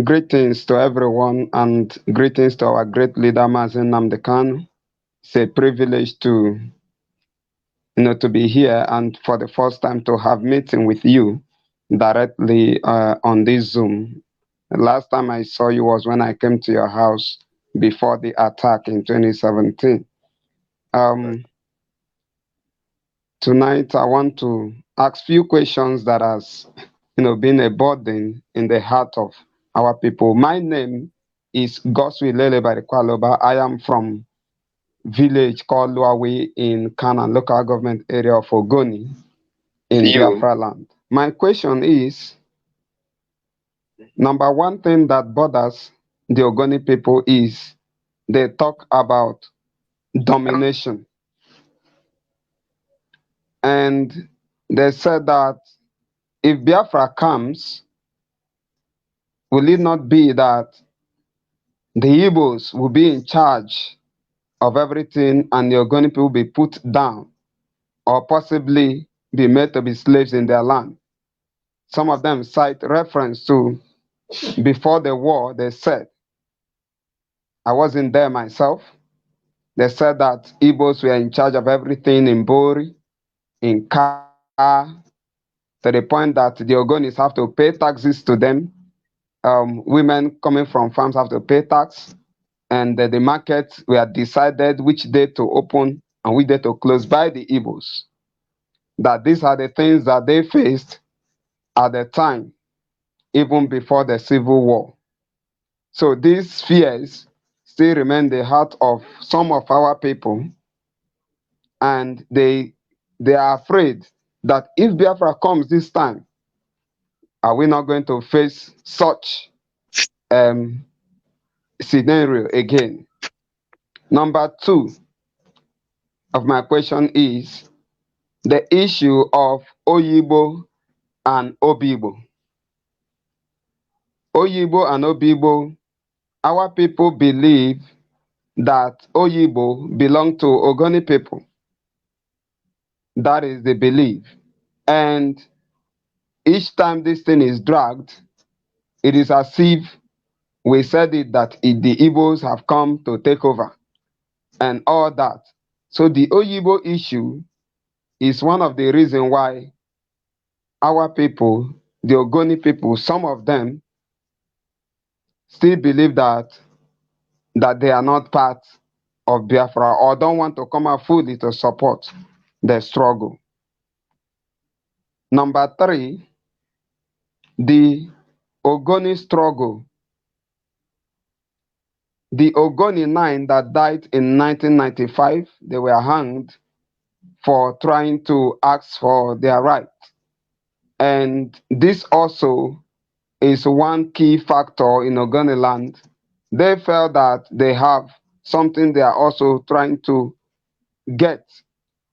Greetings to everyone and greetings to our great leader Mazen Namdekan. It's a privilege to to be here and for the first time to have meeting with you directly on this Zoom. The last time I saw you was when I came to your house before the attack in 2017. Um, Tonight I want to ask few questions that has been a burden in the heart of our people. My name is Goswi Lele Barikwaloba. I am from village called Luawe in Kanan, local government area of Ogoni in You. Biafra land. My question is, number one thing that bothers the Ogoni people is they talk about domination. And they said that if Biafra comes, will it not be that the Igbos will be in charge of everything and the Ogoni people will be put down or possibly be made to be slaves in their land? Some of them cite reference to before the war, they said, I wasn't there myself. They said that Igbos were in charge of everything in Bori, in Ka, to the point that the Ogonis have to pay taxes to them. Women coming from farms have to pay tax. And the markets were decided which day to open and which day to close by the Igbos. That these are the things that they faced at the time, even before the Civil War. So these fears still remain the heart of some of our people, and they are afraid that if Biafra comes this time, are we not going to face such um, scenario again? Number two of my question is the issue of Oyibo and Obigbo. Oyibo and Obigbo, our people believe that Oyibo belong to Ogoni people. That is the belief. And each time this thing is dragged, it is as if we said it that the Igbos have come to take over and all that. So the Oyibo issue is one of the reasons why our people, the Ogoni people, some of them still believe that they are not part of Biafra or don't want to come out fully to support the struggle. Number three, the Ogoni struggle. The Ogoni 9 that died in 1995, they were hanged for trying to ask for their right. And this also is one key factor in Ogoni land. They felt that they have something they are also trying to get.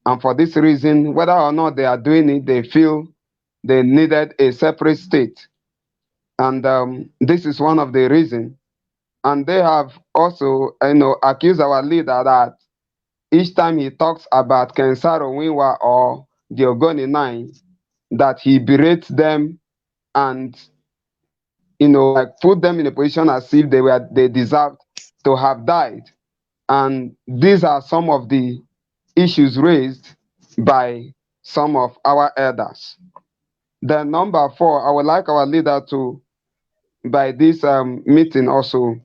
And for this reason, whether or not they are doing it, they feel they needed a separate state. And this is one of the reasons. And they have also, accused our leader that each time he talks about Saro-Wiwa or the Ogoni 9, that he berates them and, like put them in a position as if they deserved to have died. And these are some of the issues raised by some of our elders. Then number four, I would like our leader to, by this meeting also,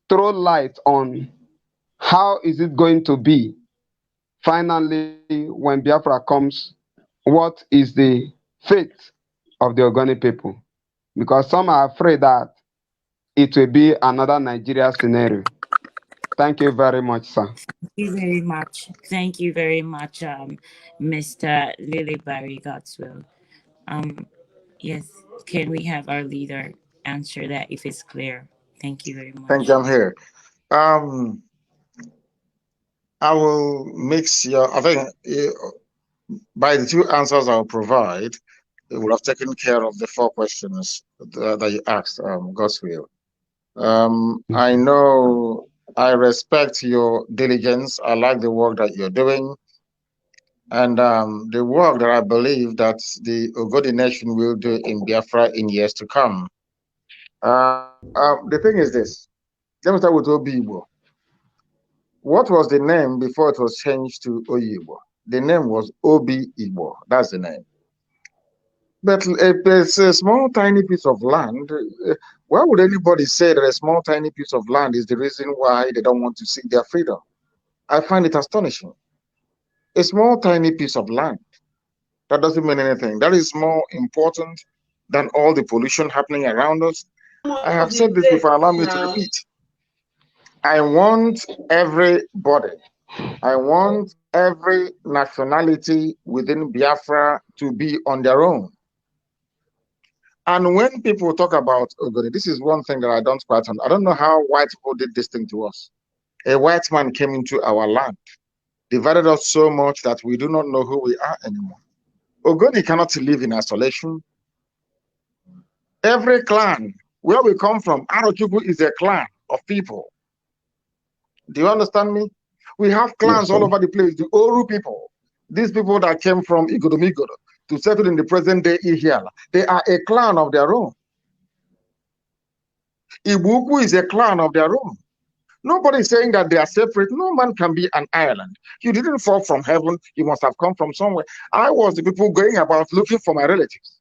throw light on how is it going to be finally when Biafra comes, what is the fate of the Ogoni people? Because some are afraid that it will be another Nigeria scenario. Thank you very much, sir. Thank you very much. Thank you very much, Mr. Lily Barry Godswill. Um, yes, can we have our leader answer that if it's clear? Thank you very Thank much. you. I'm here. Um, I will mix your. I think by the two answers I'll provide, it will have taken care of the four questions that you asked, Godswill. I know I respect your diligence. I like the work that you're doing, and the work that I believe that the Ogoni nation will do in Biafra in years to come. The thing is this. Let me start with Obigbo. What was the name before it was changed to Oyibo? The name was Obigbo. That's the name. But it's a small, tiny piece of land. Why would anybody say that a small, tiny piece of land is the reason why they don't want to seek their freedom? I find it astonishing. A small, tiny piece of land. That doesn't mean anything. That is more important than all the pollution happening around us. I have said this before, allow me to repeat. I want everybody, I want every nationality within Biafra to be on their own. And when people talk about Ogoni, this is one thing that I don't quite understand. I don't know how white people did this thing to us. A white man came into our land, divided us so much that we do not know who we are anymore. Ogoni cannot live in isolation. Every clan, where we come from, Arochukwu is a clan of people. Do you understand me? We have clans all over the place. The Oru people, these people that came from Igodomigodo to settle in the present day Ihiala, they are a clan of their own. Ibuku is a clan of their own. Nobody is saying that they are separate. No man can be an island. You didn't fall from heaven. You must have come from somewhere. I was the people going about looking for my relatives.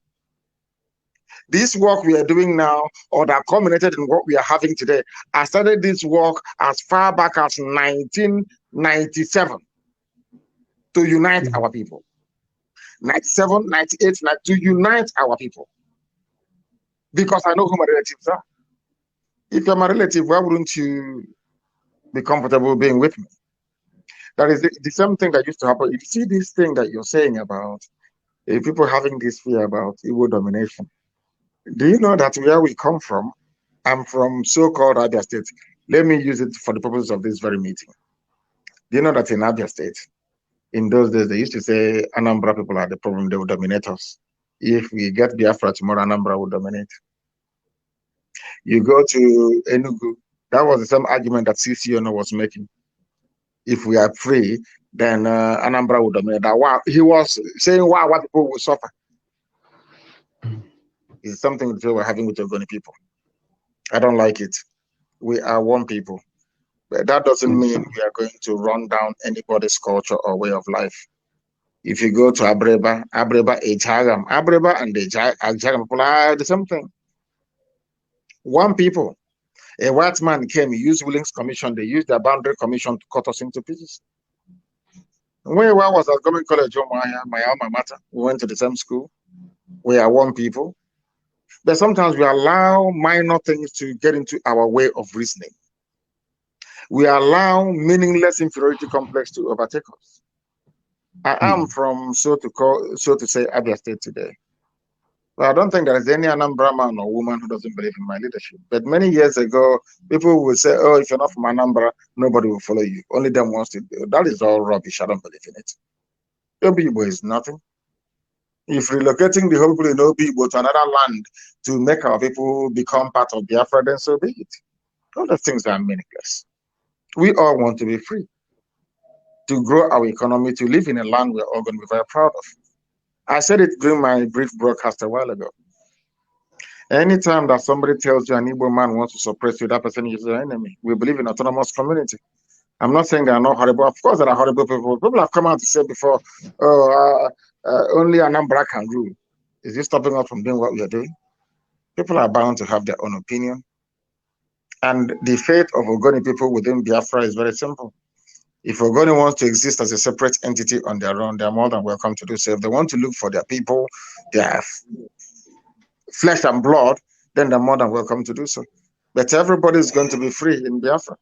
This work we are doing now, or that culminated in what we are having today, I started this work as far back as 1997 to unite our people. 97, 98, to unite our people. Because I know who my relatives are. If you're my relative, why wouldn't you be comfortable being with me? That is the same thing that used to happen. You see this thing that you're saying about people having this fear about Igbo domination. Do you know that where we come from? I'm from so-called Abia State. Let me use it for the purpose of this very meeting. Do you know that in Abia State, in those days, they used to say Anambra people are the problem, they will dominate us. If we get Biafra tomorrow, Anambra will dominate. You go to Enugu, that was the same argument that CCONO was making. If we are free, then Anambra will dominate. That he was saying why white people will suffer. It's something that we're having with the Ogoni people. I don't like it. We are one people. But that doesn't mean we are going to run down anybody's culture or way of life. If you go to Abreba, Abreba and the Ejagam people are the same thing. One people. A white man came, he used Willings Commission, they used their boundary commission to cut us into pieces. When I was at Government College, my alma mater, we went to the same school. We are one people. But sometimes we allow minor things to get into our way of reasoning. We allow meaningless inferiority complex to overtake us. I am from, so to say, Abia State today. But I don't think there is any Anambra man or woman who doesn't believe in my leadership. But many years ago, people would say, oh, if you're not from Anambra, nobody will follow you. Only them wants to do. That is all rubbish. I don't believe in it. Obigbo is nothing. If relocating the whole people in Obigbo to another land to make our people become part of Biafra, then so be it. All the things are meaningless. We all want to be free, to grow our economy, to live in a land we're all going to be very proud of. I said it during my brief broadcast a while ago. Anytime that somebody tells you an Igbo man wants to suppress you, that person is your enemy. We believe in autonomous community. I'm not saying they are not horrible. Of course, there are horrible people. People have come out to say before, oh, only Anambra can rule. Is this stopping us from doing what we are doing? People are bound to have their own opinion. And the fate of Ogoni people within Biafra is very simple. If Ogoni wants to exist as a separate entity on their own, they're more than welcome to do so. If they want to look for their people, their flesh and blood, then they're more than welcome to do so. But everybody is going to be free in Biafra.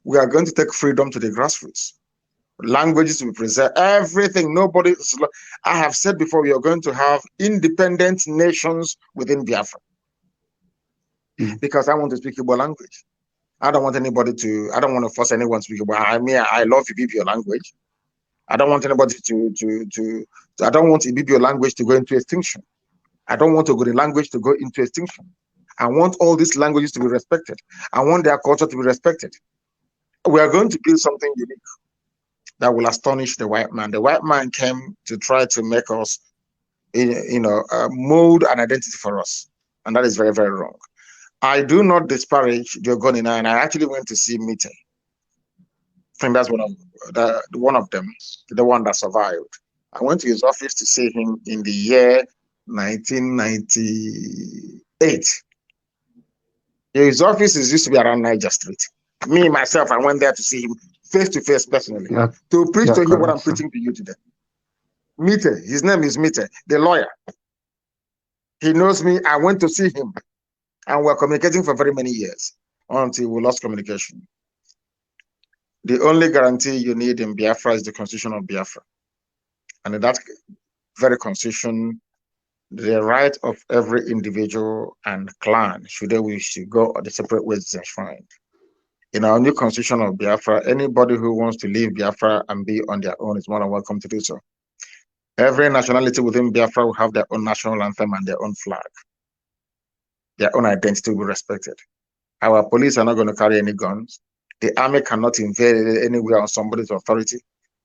We are going to take freedom to the grassroots. Languages will preserve everything. Nobody. I have said before, we are going to have independent nations within Biafra. Because I want to speak Igbo language. I don't want anybody to. I don't want to force anyone to speak Igbo. I mean, I love Ibibio language. I don't want anybody to. I don't want Ibibio language to go into extinction. I don't want Ogoni language to go into extinction. I want all these languages to be respected. I want their culture to be respected. We are going to build something unique that will astonish the white man. The white man came to try to make us, mold an identity for us. And that is very, very wrong. I do not disparage the Ogoni, and I actually went to see Mite. I think that's one of them, the one that survived. I went to his office to see him in the year 1998. His office used to be around Niger Street. Me, myself, I went there to see him face to face personally, to preach to him what I'm preaching to you today. Mite, his name is Mite, the lawyer. He knows me. I went to see him, and we're communicating for very many years until we lost communication. The only guarantee you need in Biafra is the Constitution of Biafra. And in that very Constitution, the right of every individual and clan, should they wish to go the separate ways, is enshrined. In our new Constitution of Biafra, anybody who wants to leave Biafra and be on their own is more than welcome to do so. Every nationality within Biafra will have their own national anthem and their own flag. Their own identity will be respected. Our police are not going to carry any guns. The army cannot invade anywhere on somebody's authority.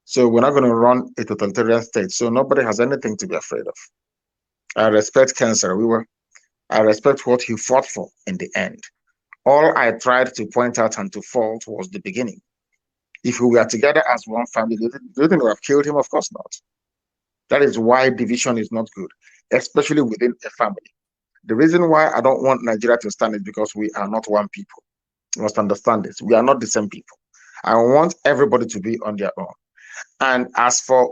So we're not going to run a totalitarian state. So nobody has anything to be afraid of. I respect Ken Saro-Wiwa. I respect what he fought for in the end. All I tried to point out and to fault was the beginning. If we were together as one family, do you think we have killed him? Of course not. That is why division is not good, especially within a family. The reason why I don't want Nigeria to stand is because we are not one people. You must understand this. We are not the same people. I want everybody to be on their own. And as for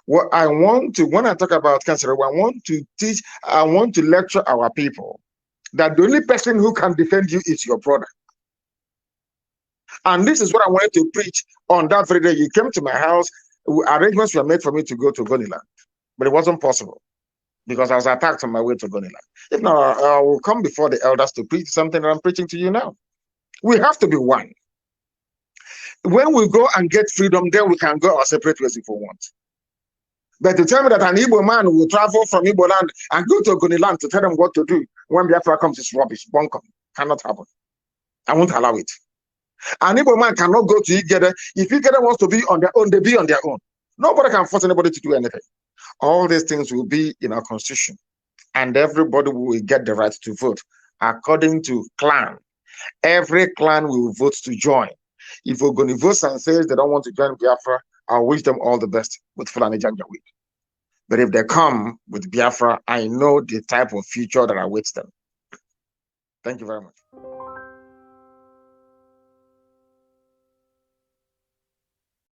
what I want to, when I talk about cancer, I want to teach, I want to lecture our people that the only person who can defend you is your brother. And this is what I wanted to preach on that very day. You came to my house, arrangements were made for me to go to Ogoni land, but it wasn't possible because I was attacked on my way to Ogoni land. If not, I will come before the elders to preach something that I'm preaching to you now. We have to be one. When we go and get freedom, then we can go our separate ways if we want. But to tell me that an Igbo man will travel from Igbo land and go to Ogoni land to tell them what to do when Biafra comes is rubbish. Bunkum. Cannot happen. I won't allow it. An Igbo man cannot go to Igede. If Igede wants to be on their own, they be on their own. Nobody can force anybody to do anything. All these things will be in our constitution. And everybody will get the right to vote according to clan. Every clan will vote to join. If Ogoni votes and says they don't want to join Biafra, I wish them all the best with Fulani Janjaweed. But if they come with Biafra, I know the type of future that awaits them. Thank you very much.